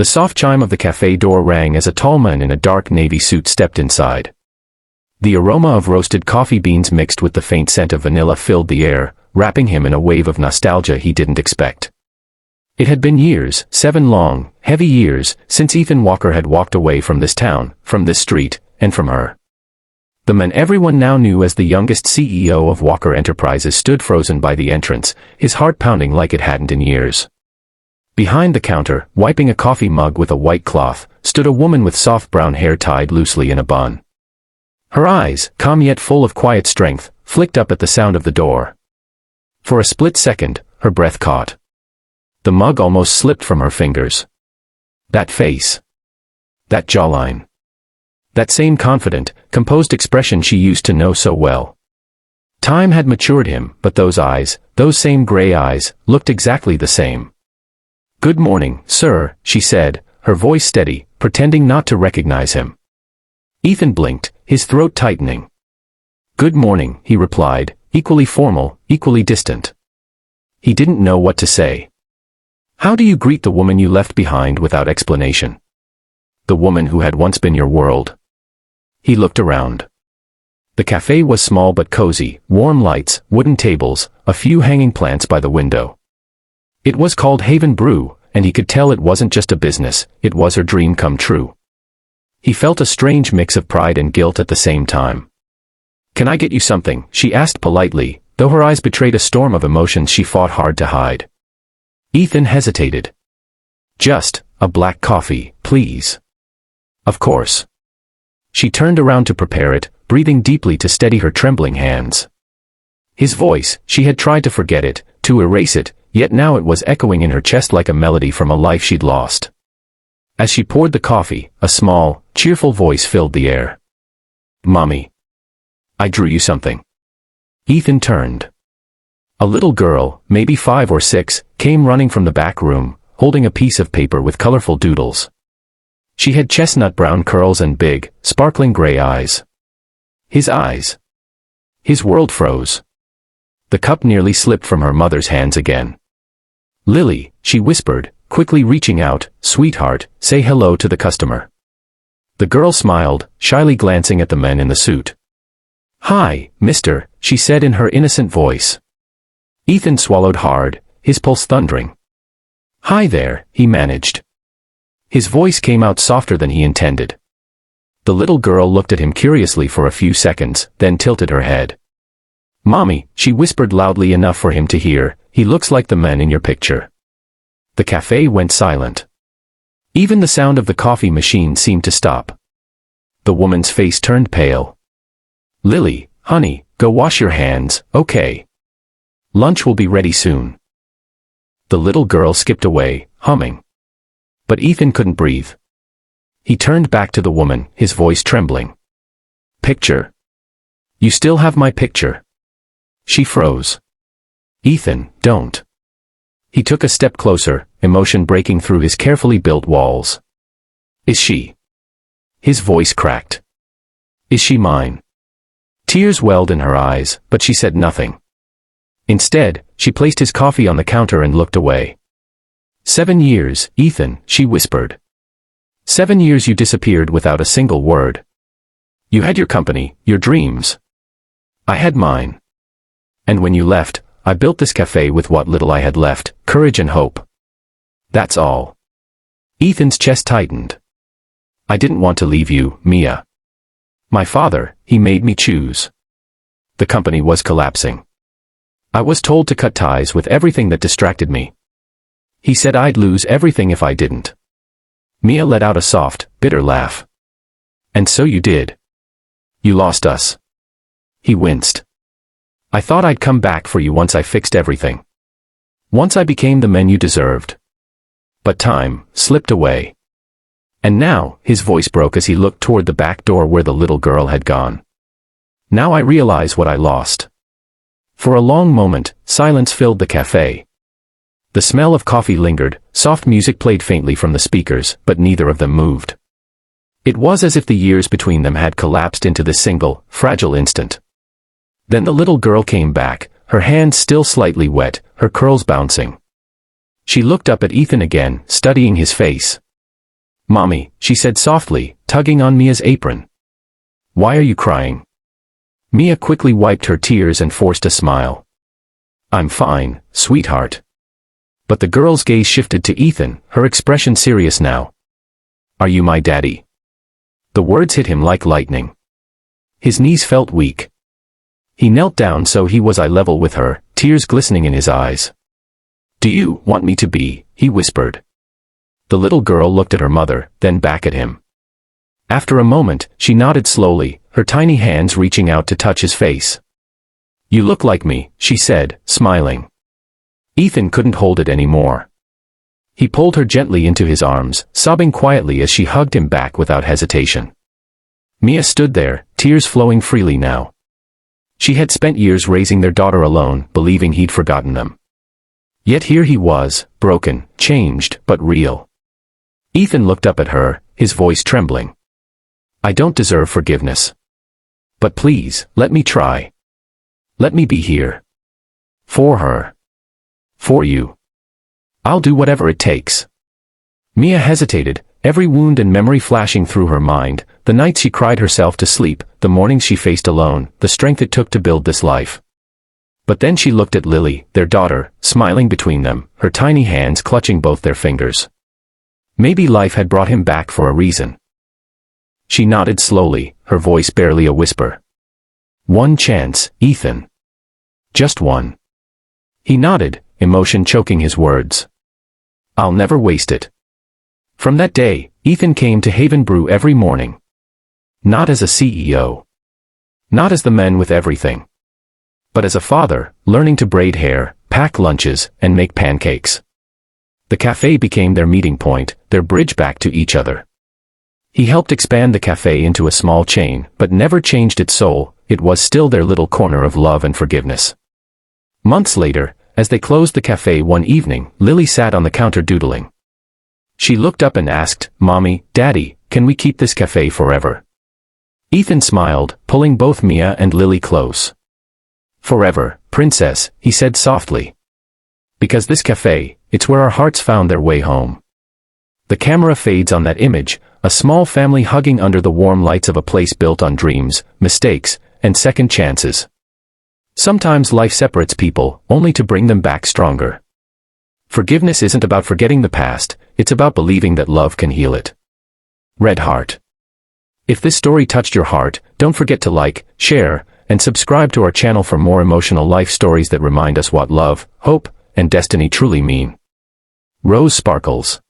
The soft chime of the cafe door rang as a tall man in a dark navy suit stepped inside. The aroma of roasted coffee beans mixed with the faint scent of vanilla filled the air, wrapping him in a wave of nostalgia he didn't expect. It had been years, 7 long, heavy years, since Ethan Walker had walked away from this town, from this street, and from her. The man everyone now knew as the youngest CEO of Walker Enterprises stood frozen by the entrance, his heart pounding like it hadn't in years. Behind the counter, wiping a coffee mug with a white cloth, stood a woman with soft brown hair tied loosely in a bun. Her eyes, calm yet full of quiet strength, flicked up at the sound of the door. For a split second, her breath caught. The mug almost slipped from her fingers. That face. That jawline. That same confident, composed expression she used to know so well. Time had matured him, but those eyes, those same gray eyes, looked exactly the same. "Good morning, sir," she said, her voice steady, pretending not to recognize him. Ethan blinked, his throat tightening. "Good morning," he replied, equally formal, equally distant. He didn't know what to say. How do you greet the woman you left behind without explanation? The woman who had once been your world. He looked around. The cafe was small but cozy, warm lights, wooden tables, a few hanging plants by the window. It was called Haven Brew, and he could tell it wasn't just a business, it was her dream come true. He felt a strange mix of pride and guilt at the same time. "Can I get you something?" she asked politely, though her eyes betrayed a storm of emotions she fought hard to hide. Ethan hesitated. "Just a black coffee, please." "Of course." She turned around to prepare it, breathing deeply to steady her trembling hands. His voice, she had tried to forget it, to erase it, yet now it was echoing in her chest like a melody from a life she'd lost. As she poured the coffee, a small, cheerful voice filled the air. "Mommy. I drew you something." Ethan turned. A little girl, maybe 5 or 6, came running from the back room, holding a piece of paper with colorful doodles. She had chestnut brown curls and big, sparkling gray eyes. His eyes. His world froze. The cup nearly slipped from her mother's hands again. "Lily," she whispered, quickly reaching out, "Sweetheart, say hello to the customer." The girl smiled, shyly glancing at the man in the suit. "Hi, mister," she said in her innocent voice. Ethan swallowed hard, his pulse thundering. "Hi there," he managed. His voice came out softer than he intended. The little girl looked at him curiously for a few seconds, then tilted her head. "Mommy," she whispered loudly enough for him to hear, "he looks like the man in your picture." The cafe went silent. Even the sound of the coffee machine seemed to stop. The woman's face turned pale. "Lily, honey, go wash your hands, okay? Lunch will be ready soon." The little girl skipped away, humming. But Ethan couldn't breathe. He turned back to the woman, his voice trembling. "Picture? You still have my picture?" She froze. "Ethan, don't." He took a step closer, emotion breaking through his carefully built walls. "Is she?" His voice cracked. "Is she mine?" Tears welled in her eyes, but she said nothing. Instead, she placed his coffee on the counter and looked away. "7 years, Ethan," she whispered. 7 years you disappeared without a single word. You had your company, your dreams. I had mine. And when you left, I built this cafe with what little I had left, courage and hope. That's all." Ethan's chest tightened. "I didn't want to leave you, Mia. My father, he made me choose. The company was collapsing. I was told to cut ties with everything that distracted me. He said I'd lose everything if I didn't." Mia let out a soft, bitter laugh. "And so you did. You lost us." He winced. "I thought I'd come back for you once I fixed everything. Once I became the man you deserved. But time slipped away." And now, his voice broke as he looked toward the back door where the little girl had gone. "Now I realize what I lost." For a long moment, silence filled the cafe. The smell of coffee lingered, soft music played faintly from the speakers, but neither of them moved. It was as if the years between them had collapsed into this single, fragile instant. Then the little girl came back, her hands still slightly wet, her curls bouncing. She looked up at Ethan again, studying his face. "Mommy," she said softly, tugging on Mia's apron. "Why are you crying?" Mia quickly wiped her tears and forced a smile. "I'm fine, sweetheart." But the girl's gaze shifted to Ethan, her expression serious now. "Are you my daddy?" The words hit him like lightning. His knees felt weak. He knelt down so he was eye level with her, tears glistening in his eyes. "Do you want me to be?" he whispered. The little girl looked at her mother, then back at him. After a moment, she nodded slowly, her tiny hands reaching out to touch his face. "You look like me," she said, smiling. Ethan couldn't hold it anymore. He pulled her gently into his arms, sobbing quietly as she hugged him back without hesitation. Mia stood there, tears flowing freely now. She had spent years raising their daughter alone, believing he'd forgotten them. Yet here he was, broken, changed, but real. Ethan looked up at her, his voice trembling. "I don't deserve forgiveness. But please, let me try. Let me be here. For her. For you. I'll do whatever it takes." Mia hesitated, every wound and memory flashing through her mind, the nights she cried herself to sleep, the mornings she faced alone, the strength it took to build this life. But then she looked at Lily, their daughter, smiling between them, her tiny hands clutching both their fingers. Maybe life had brought him back for a reason. She nodded slowly, her voice barely a whisper. "One chance, Ethan. Just one." He nodded, emotion choking his words. "I'll never waste it." From that day, Ethan came to Haven Brew every morning. Not as a CEO. Not as the man with everything. But as a father, learning to braid hair, pack lunches, and make pancakes. The cafe became their meeting point, their bridge back to each other. He helped expand the cafe into a small chain, but never changed its soul. It was still their little corner of love and forgiveness. Months later, as they closed the cafe one evening, Lily sat on the counter doodling. She looked up and asked, "Mommy, Daddy, can we keep this cafe forever?" Ethan smiled, pulling both Mia and Lily close. "Forever, princess," he said softly. "Because this cafe, it's where our hearts found their way home." The camera fades on that image, a small family hugging under the warm lights of a place built on dreams, mistakes, and second chances. Sometimes life separates people, only to bring them back stronger. Forgiveness isn't about forgetting the past, it's about believing that love can heal it. Red Heart. If this story touched your heart, don't forget to like, share, and subscribe to our channel for more emotional life stories that remind us what love, hope, and destiny truly mean. Rose Sparkles.